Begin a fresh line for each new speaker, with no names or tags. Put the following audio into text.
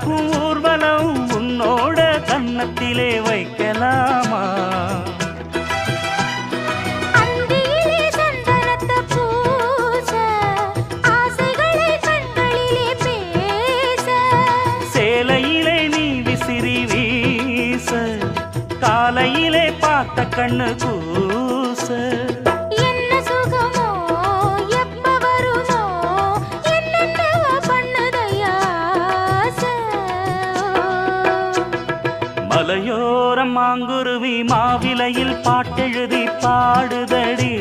நடக்கும் ஊர்வலம் உன்னோட கன்னத்திலே வைக்கலாமா? சேலையிலே நீ விசிறி வீச காலையிலே பார்த்த கண்ணு கூச
என்ன சுகமோ எப்ப வருமோ என்னென்ன பண்ணுதையா
மலையோரம் மாங்குருவி மாவிலையில் பாட்டெழுதி பாடுதடி.